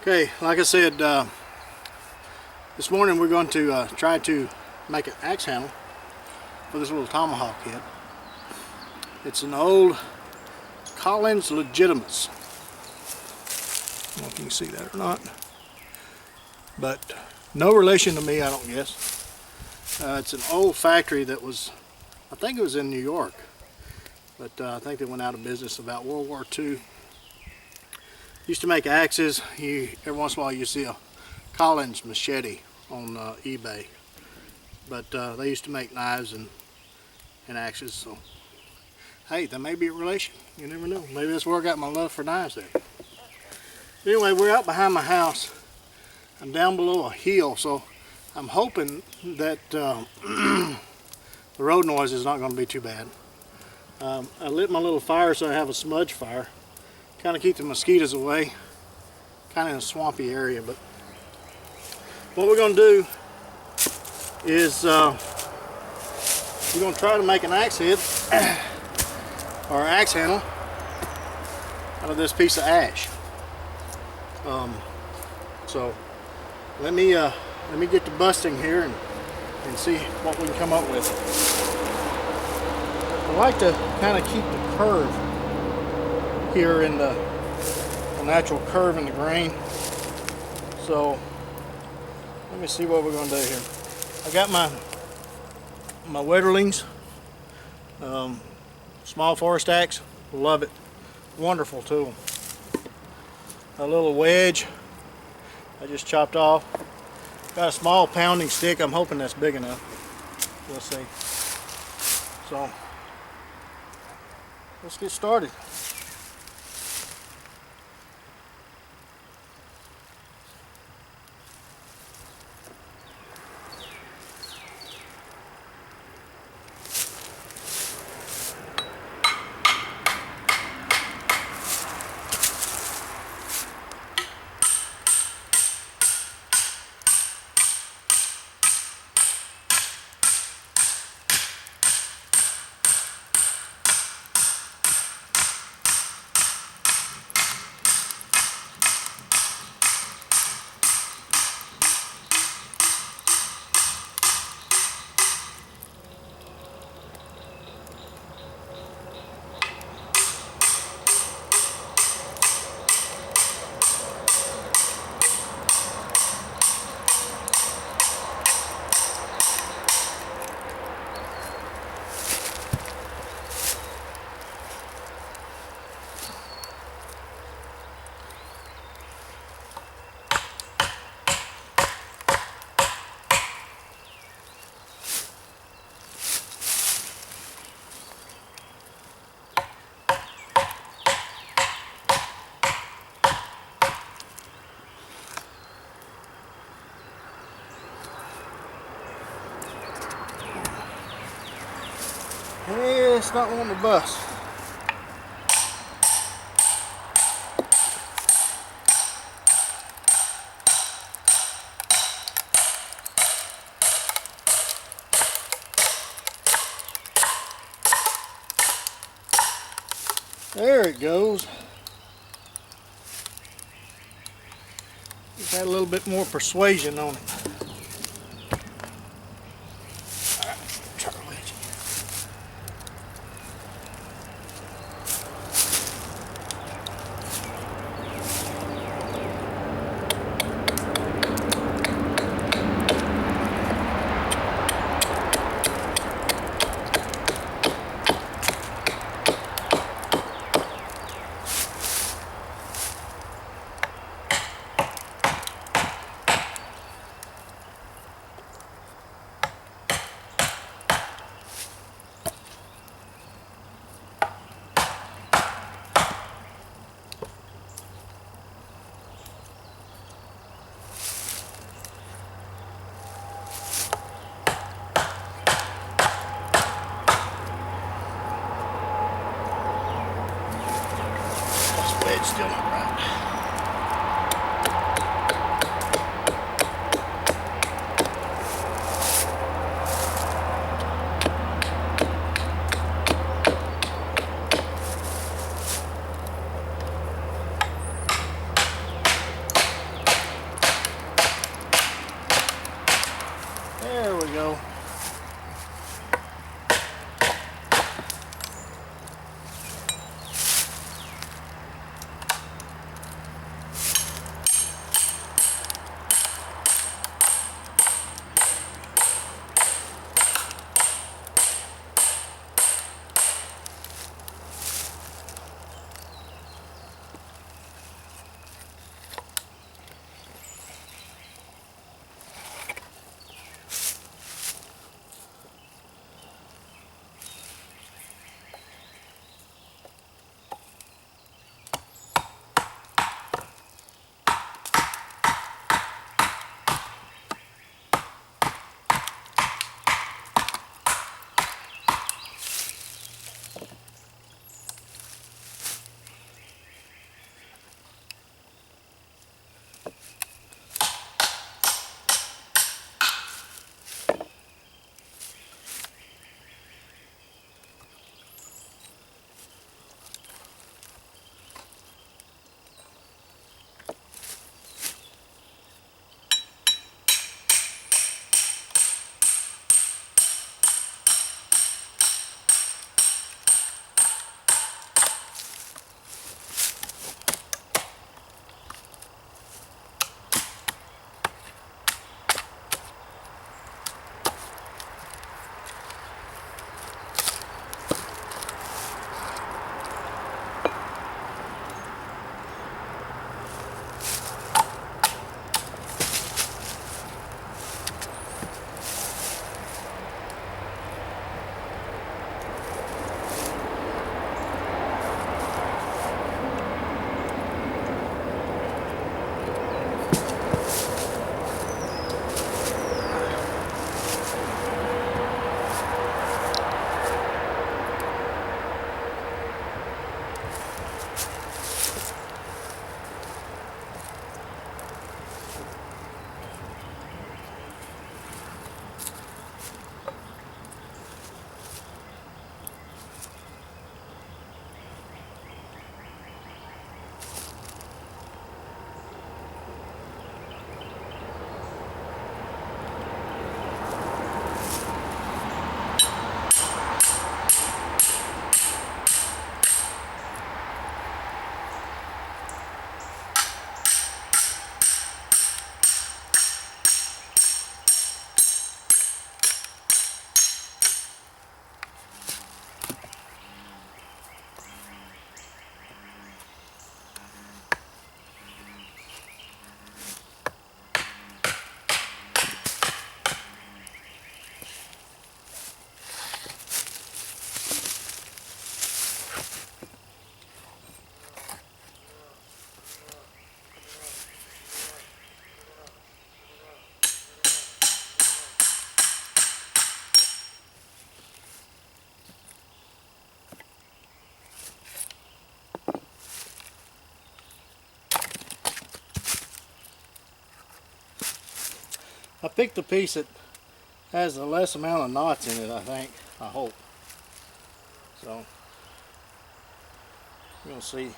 Okay, like I said, this morning we're going to try to make an axe handle for this little tomahawk head. It's an old Collins Legitimus. I don't know if you can see that or not, but no relation to me, I don't guess. It's an old factory that was, I think it was in New York, but I think they went out of business about World War II. Used to make axes. Every once in a while you see a Collins machete on eBay, but they used to make knives and axes. So hey, that may be a relation. You never know. Maybe that's where I got my love for knives there. Anyway, we're out behind my house. I'm down below a hill, so I'm hoping that the road noise is not going to be too bad. I lit my little fire so I have a smudge fire. Kind of keep the mosquitoes away. Kind of in a swampy area, but what we're going to do is we're going to try to make an axe head or axe handle out of this piece of ash. So let me get to busting here and see what we can come up with. I like to kind of keep the curve here in the natural curve in the grain. So let me see what we're going to do here. I got my Wetterlings, small forest axe. Love it, wonderful tool. A little wedge I just chopped off. Got a small pounding stick. I'm hoping that's big enough. We'll see. So let's get started. It's not wanting to bust. There it goes. Just had a little bit more persuasion on it. I picked the piece that has the less amount of knots in it, I think. I hope. So, you'll see.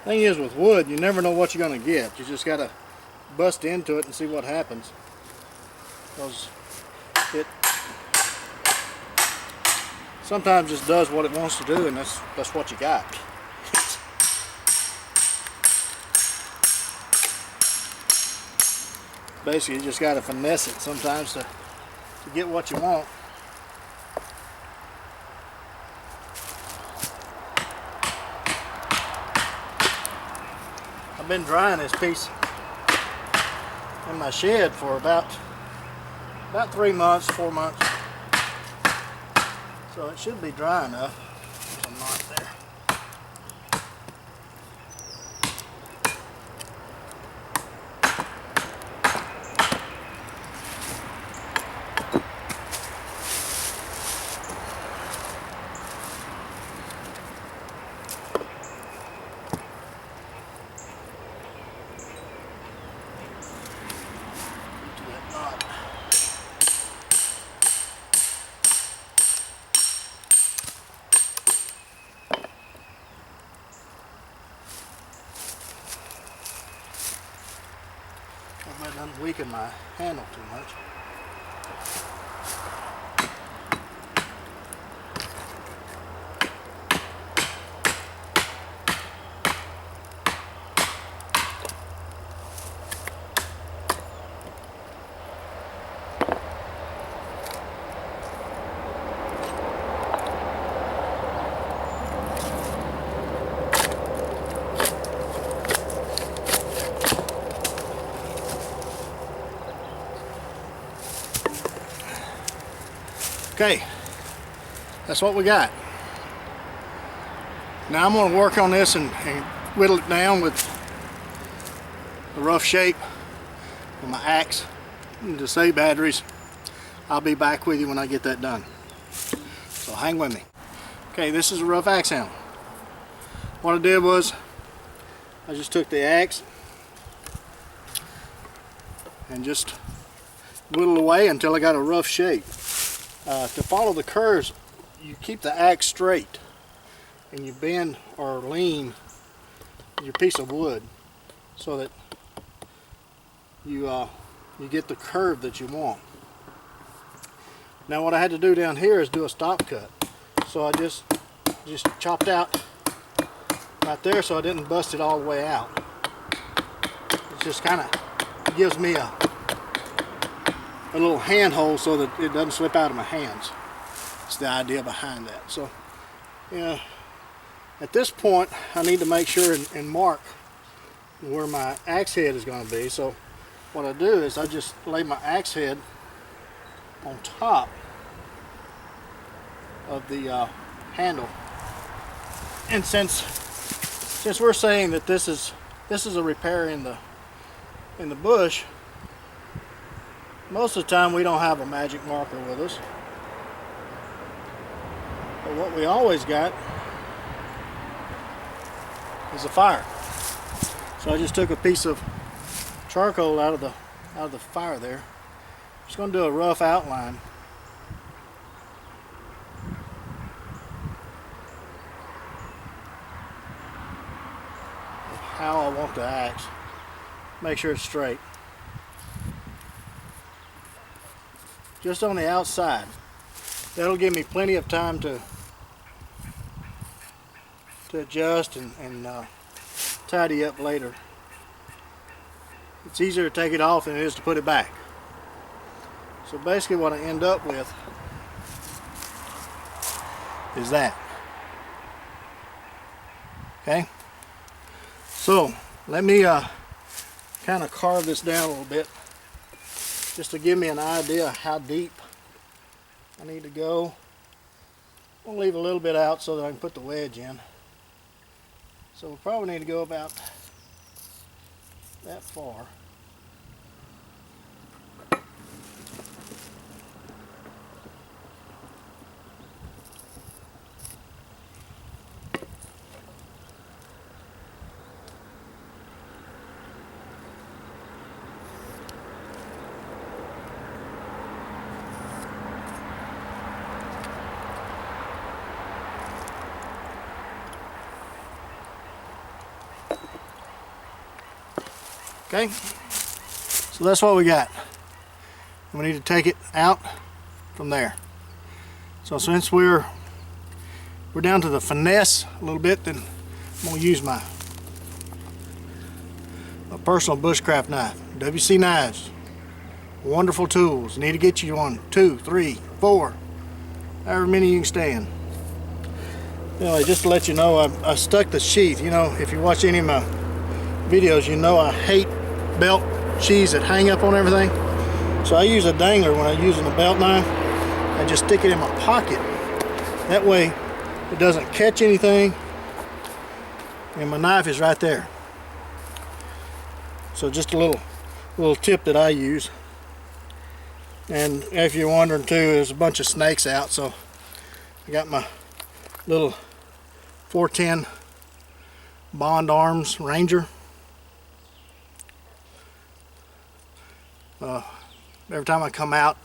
Thing is, with wood, you never know what you're going to get. You just got to bust into it and see what happens. Because it sometimes just does what it wants to do, and that's what you got. Basically, you just got to finesse it sometimes to get what you want. I've been drying this piece in my shed for about 3 months, 4 months. So it should be dry enough. There's a knot there. That doesn't weaken my handle too much. Okay, that's what we got. Now I'm going to work on this and whittle it down with the rough shape with my axe and to save batteries. I'll be back with you when I get that done. So hang with me. Okay, this is a rough axe handle. What I did was I just took the axe and just whittled away until I got a rough shape. To follow the curves, you keep the axe straight and you bend or lean your piece of wood so that you get the curve that you want. Now what I had to do down here is do a stop cut. So I just chopped out right there so I didn't bust it all the way out. It just kind of gives me a little handhold so that it doesn't slip out of my hands. That's the idea behind that. So, yeah, at this point I need to make sure and mark where my axe head is going to be. So what I do is I just lay my axe head on top of the handle. And since we're saying that this is a repair in the bush, most of the time we don't have a magic marker with us. But what we always got is a fire. So I just took a piece of charcoal out of the fire there. Just going to do a rough outline. Of how I want the axe. Make sure it's straight. Just on the outside. That'll give me plenty of time to adjust and tidy up later. It's easier to take it off than it is to put it back. So basically what I end up with is that. Okay? So let me kind of carve this down a little bit just to give me an idea how deep I need to go. I'll leave a little bit out so that I can put the wedge in. So we'll probably need to go about that far. Okay, so that's what we got. We need to take it out from there. So since we're down to the finesse a little bit, then I'm going to use my personal bushcraft knife. WC knives, wonderful tools. Need to get you 1, 2, 3, 4, however many you can stand. Anyway, just to let you know, I stuck the sheath. You know, if you watch any of my videos, you know I hate belt sheaths that hang up on everything. So I use a dangler when I'm using a belt knife. I just stick it in my pocket. That way it doesn't catch anything and my knife is right there. So just a little tip that I use. And if you're wondering too, there's a bunch of snakes out, so I got my little 410 Bond Arms Ranger. Every time I come out,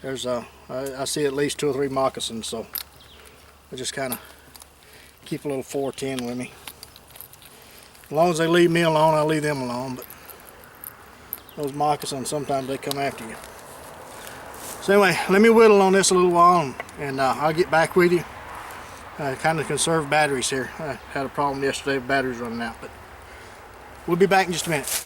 there's I see at least 2 or 3 moccasins, so I just kind of keep a little 410 with me. As long as they leave me alone, I leave them alone. But those moccasins, sometimes they come after you. So anyway, let me whittle on this a little while, and I'll get back with you. Kind of conserve batteries here. I had a problem yesterday with batteries running out, but we'll be back in just a minute.